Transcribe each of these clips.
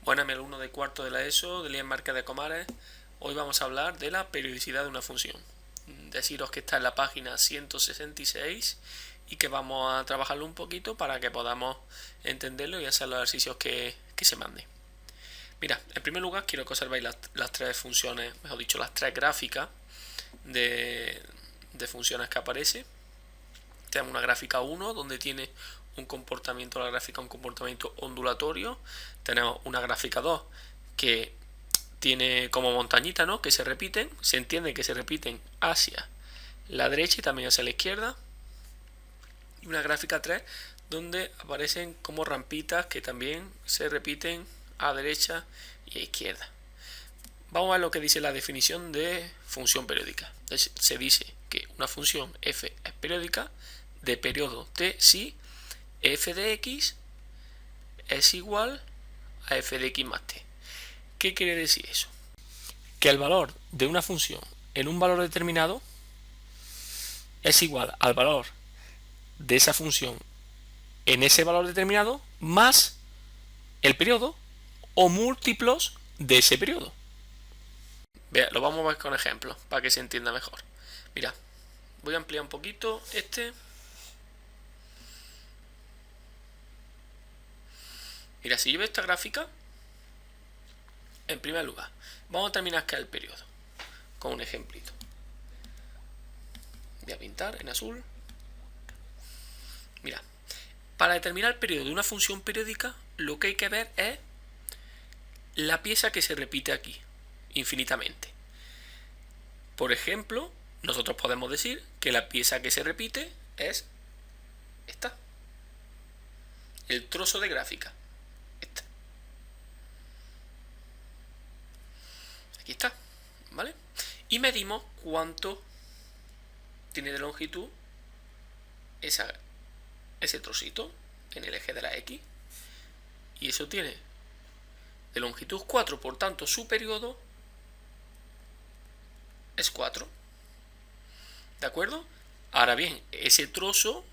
Buenas, mi alumno de cuarto de la ESO, de Lies Márquez de Comares. Hoy vamos a hablar de la periodicidad de una función. Deciros que está en la página 166 y que vamos a trabajarlo un poquito para que podamos entenderlo y hacer los ejercicios que se manden. Mira, en primer lugar quiero que observéis las tres funciones, mejor dicho, las tres gráficas de funciones que aparece. Tenemos una gráfica 1 donde tiene un comportamiento, la gráfica un comportamiento ondulatorio. Tenemos una gráfica 2 que tiene como montañita, ¿no? Que se repiten, se entiende que se repiten hacia la derecha y también hacia la izquierda. Y una gráfica 3 donde aparecen como rampitas que también se repiten a derecha y a izquierda. Vamos a ver lo que dice la definición de función periódica. Entonces, se dice que una función f es periódica de periodo t si f de x es igual a f de x más t. ¿Qué quiere decir eso? Que el valor de una función en un valor determinado es igual al valor de esa función en ese valor determinado más el periodo o múltiplos de ese periodo. Vea, lo vamos a ver con ejemplos para que se entienda mejor. Mira, voy a ampliar un poquito este. Mira, si yo veo esta gráfica, en primer lugar, vamos a determinar qué es el periodo con un ejemplito. Voy a pintar en azul. Mira, para determinar el periodo de una función periódica, lo que hay que ver es la pieza que se repite aquí, infinitamente. Por ejemplo, nosotros podemos decir que la pieza que se repite es esta. El trozo de gráfica. Esta. Aquí está, ¿vale? Y medimos cuánto tiene de longitud ese trocito en el eje de la X. Y eso tiene de longitud 4, por tanto su periodo es 4. ¿De acuerdo? Ahora bien, ese trozo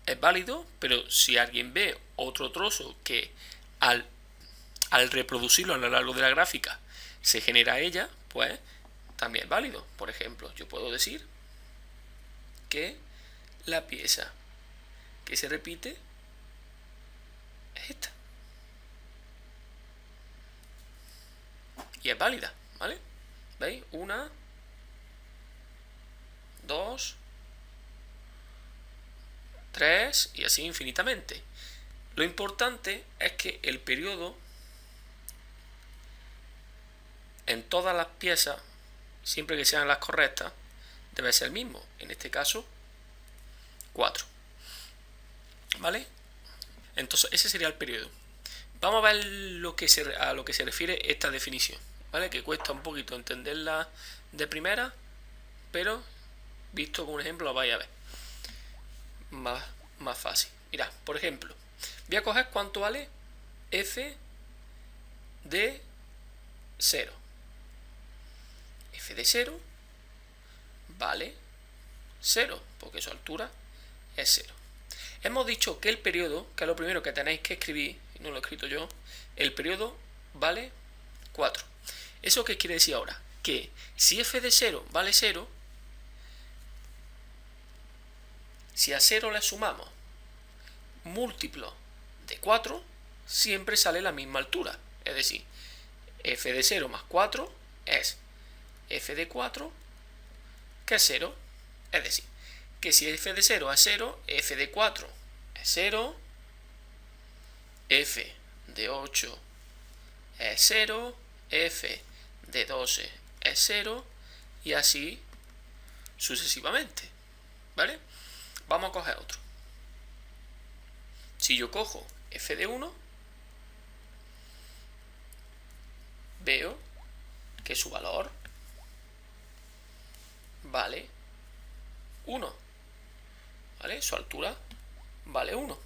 es válido, pero si alguien ve otro trozo que al reproducirlo a lo largo de la gráfica se genera ella, pues también es válido. Por ejemplo, yo puedo decir que la pieza que se repite es esta. Y es válida, ¿vale? ¿Veis? 1, 2, 3 y así infinitamente. Lo importante es que el periodo en todas las piezas, siempre que sean las correctas, debe ser el mismo. En este caso, 4. ¿Vale? Entonces ese sería el periodo. Vamos a ver a lo que se refiere esta definición, ¿vale? Que cuesta un poquito entenderla de primera, pero visto con un ejemplo lo vais a ver más fácil. Mirad, por ejemplo, voy a coger cuánto vale f de 0. F de 0 vale 0, porque su altura es 0. Hemos dicho que el periodo, que es lo primero que tenéis que escribir, y no lo he escrito yo, el periodo vale 4. ¿Eso qué quiere decir ahora? Que si f de 0 vale 0, si a 0 le sumamos múltiplo de 4, siempre sale la misma altura. Es decir, f de 0 más 4 es f de 4, que es 0. Es decir, que si f de 0 es 0, f de 4 es 0, f de 8 es 0, f de 12 es 0 y así sucesivamente, ¿vale? Vamos a coger otro. Si yo cojo f de 1, veo que su valor vale 1, ¿vale? Su altura vale 1.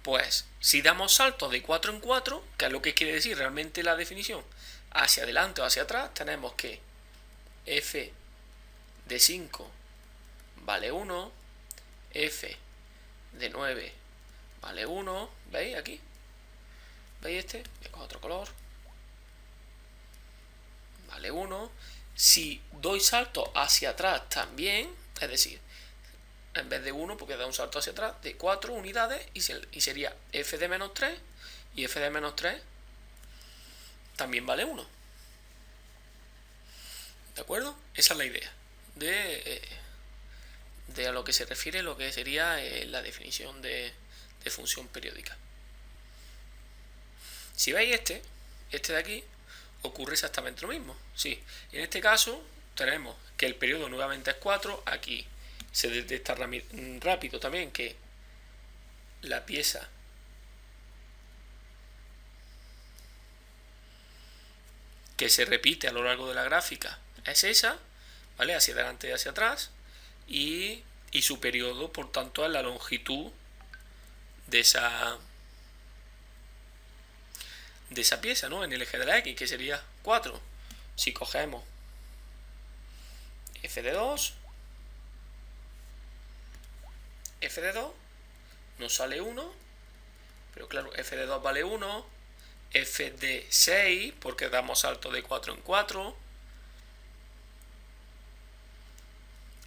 Pues si damos saltos de 4 en 4, que es lo que quiere decir realmente la definición, hacia adelante o hacia atrás, tenemos que f de 5 vale 1, f de 9 vale 1, ¿veis aquí? ¿Veis este? Voy a coger otro color. Vale 1. Si doy salto hacia atrás también, es decir, en vez de 1, pues voy a dar un salto hacia atrás de 4 unidades y sería f de menos 3, y f de menos 3 también vale 1. ¿De acuerdo? Esa es la idea de a lo que se refiere lo que sería la definición de función periódica. Si veis este de aquí, ocurre exactamente lo mismo. Sí, en este caso tenemos que el periodo nuevamente es 4. Aquí se detecta rápido también que la pieza que se repite a lo largo de la gráfica es esa, ¿vale? Hacia adelante y hacia atrás, y su periodo, por tanto, es la longitud de esa pieza, ¿no? En el eje de la X, que sería 4. Si cogemos f de 2, f de 2 nos sale 1, pero claro, f de 2 vale 1, f de 6, porque damos salto de 4 en 4,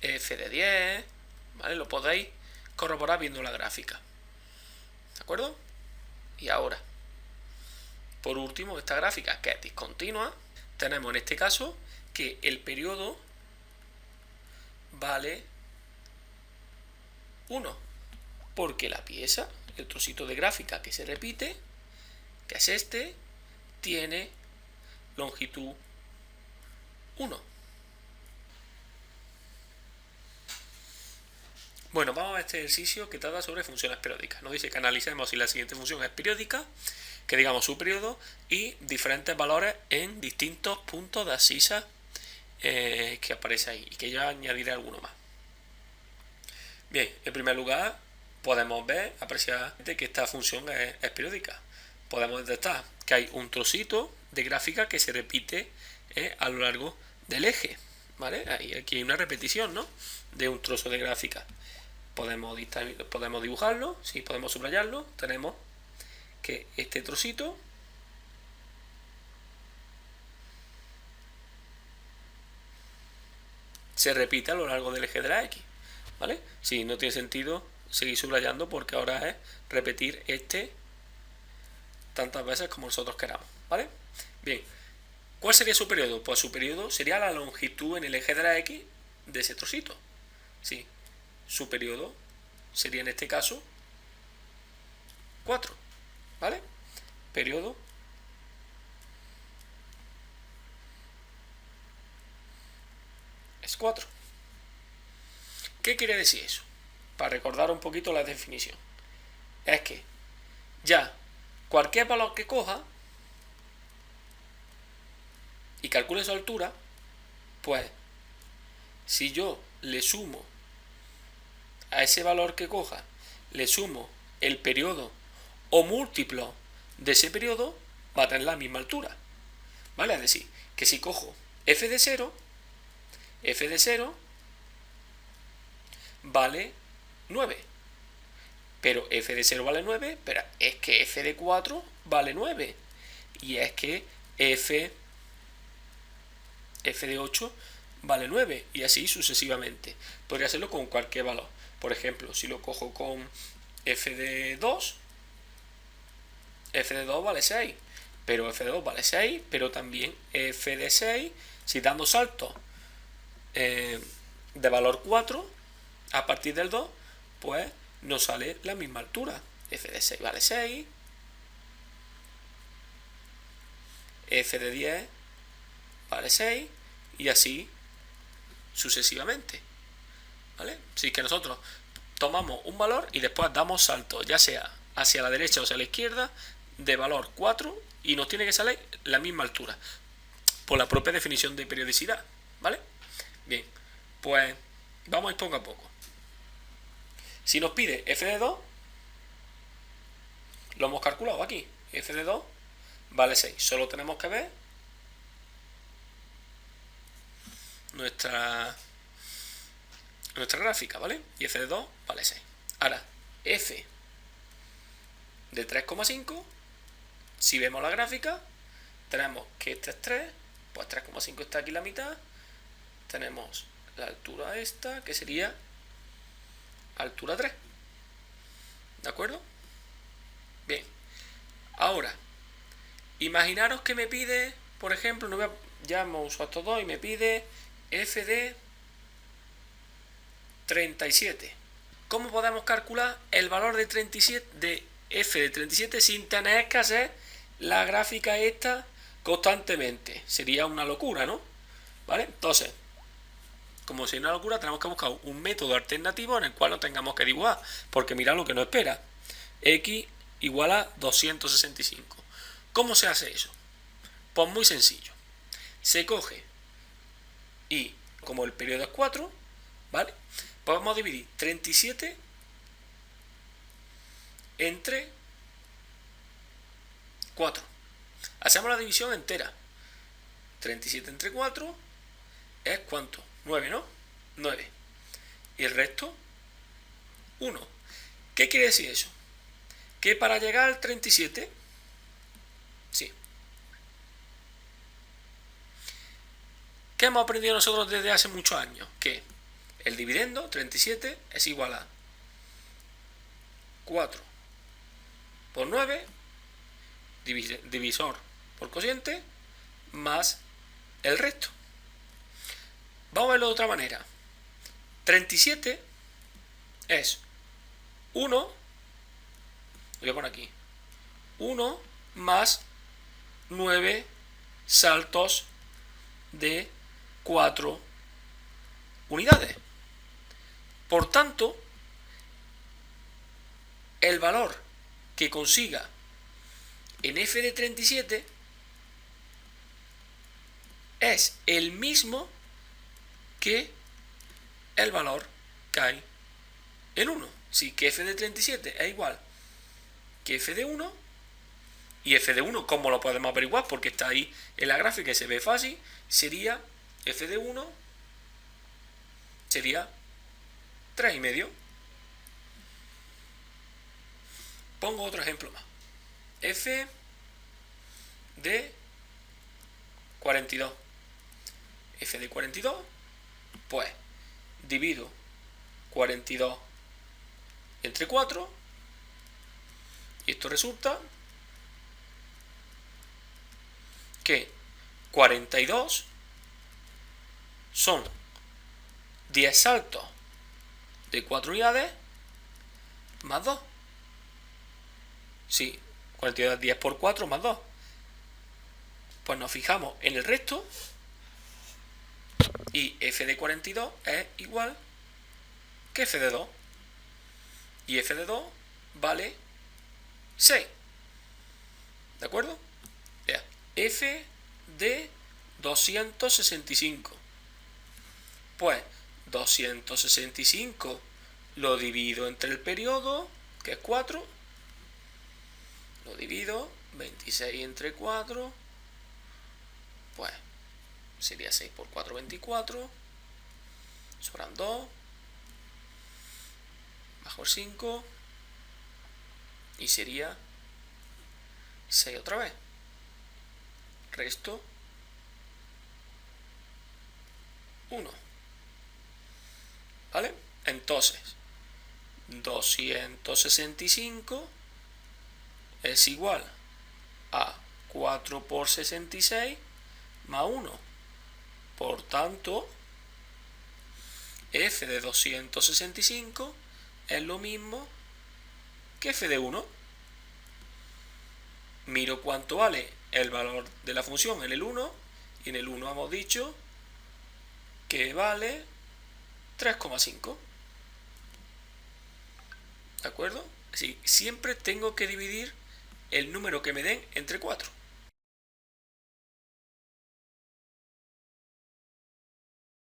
f de 10, ¿vale? Lo podéis corroborar viendo la gráfica, ¿de acuerdo? Y ahora, por último, esta gráfica que es discontinua, tenemos en este caso que el periodo vale 1, porque la pieza, el trocito de gráfica que se repite, que es este, tiene longitud 1. Bueno, vamos a este ejercicio que trata sobre funciones periódicas. Nos dice que analicemos si la siguiente función es periódica, que digamos su periodo y diferentes valores en distintos puntos de abscisa que aparece ahí, y que yo añadiré alguno más. Bien, en primer lugar podemos apreciar que esta función es periódica. Podemos detectar que hay un trocito de gráfica que se repite a lo largo del eje, ¿vale? Aquí hay una repetición, ¿no?, de un trozo de gráfica. Podemos dibujarlo, sí, podemos subrayarlo. Tenemos que este trocito se repite a lo largo del eje de la X, ¿vale? Sí, no tiene sentido seguir subrayando porque ahora es repetir tantas veces como nosotros queramos, ¿vale? Bien, ¿cuál sería su periodo? Pues su periodo sería la longitud en el eje de la X de ese trocito. Sí, su periodo sería en este caso 4, ¿vale? Periodo es 4. ¿Qué quiere decir eso? Para recordar un poquito la definición. Es que ya cualquier valor que coja y calcule su altura, pues si yo le sumo a ese valor que coja, le sumo el periodo o múltiplo de ese periodo, va a tener la misma altura, ¿vale? Es decir, que si cojo f de 0 vale 9, pero f de 0 vale 9, pero es que f de 4 vale 9, y es que f de 8 vale 9, y así sucesivamente. Podría hacerlo con cualquier valor. Por ejemplo, si lo cojo con f de 2 vale 6, pero f de 2 vale 6, pero también f de 6, si damos salto de valor 4 a partir del 2, pues nos sale la misma altura. F de 6 vale 6, f de 10 vale 6, y así sucesivamente, ¿vale? Así que nosotros tomamos un valor y después damos salto, ya sea hacia la derecha o hacia la izquierda, de valor 4, y nos tiene que salir la misma altura por la propia definición de periodicidad, ¿vale? Bien, pues vamos a ir poco a poco. Si nos pide f de 2, lo hemos calculado aquí. F de 2 vale 6. Solo tenemos que ver nuestra gráfica, ¿vale? Y f de 2 vale 6. Ahora, f de 3,5. Si vemos la gráfica, tenemos que este es 3, pues 3,5 está aquí la mitad. Tenemos la altura esta, que sería altura 3. ¿De acuerdo? Bien. Ahora, imaginaros que me pide, por ejemplo, ya hemos usado estos dos y me pide f de 37. ¿Cómo podemos calcular el valor de 37 de f de 37 sin tener que hacer la gráfica esta constantemente? Sería una locura, ¿no? ¿Vale? Entonces, como sería una locura, tenemos que buscar un método alternativo en el cual no tengamos que dibujar, porque mirad lo que nos espera. X igual a 265. ¿Cómo se hace eso? Pues muy sencillo. Se coge y, como el periodo es 4, ¿vale? Pues vamos a dividir 37 entre 4. Hacemos la división entera. 37 entre 4 es ¿cuánto? 9, ¿no? 9. Y el resto, 1. ¿Qué quiere decir eso? Que para llegar al 37, sí. ¿Qué hemos aprendido nosotros desde hace muchos años? Que el dividendo, 37, es igual a 4 por 9, divisor por cociente, más el resto. Vamos a verlo de otra manera. 37 es 1, lo voy a poner aquí, 1 más 9 saltos de 4 unidades. Por tanto, el valor que consiga en f de 37 es el mismo que el valor que hay en 1. Sí, que f de 37 es igual que f de 1, y f de 1, ¿cómo lo podemos averiguar? Porque está ahí en la gráfica y se ve fácil. Sería f de 1 sería 3,5. Pongo otro ejemplo más. F de 42. F de 42, pues divido 42 entre 4 y esto resulta que 42 son 10 saltos de 4 unidades más 2. Sí, 42 10 por 4 más 2. Pues nos fijamos en el resto y f de 42 es igual que f de 2. Y f de 2 vale 6. ¿De acuerdo? Ya. F de 265. Pues 265 lo divido entre el periodo, que es 4. Lo divido, 26 entre 4, pues sería 6 por 4, 24. Sobran 2. Bajo el 5. Y sería 6 otra vez. Resto 1. ¿Vale? Entonces, 265 es igual a 4 por 66 más 1. Por tanto, f de 265 es lo mismo que f de 1. Miro cuánto vale el valor de la función en el 1, y en el 1 hemos dicho que vale 3,5. ¿De acuerdo? Así, siempre tengo que dividir el número que me den entre 4.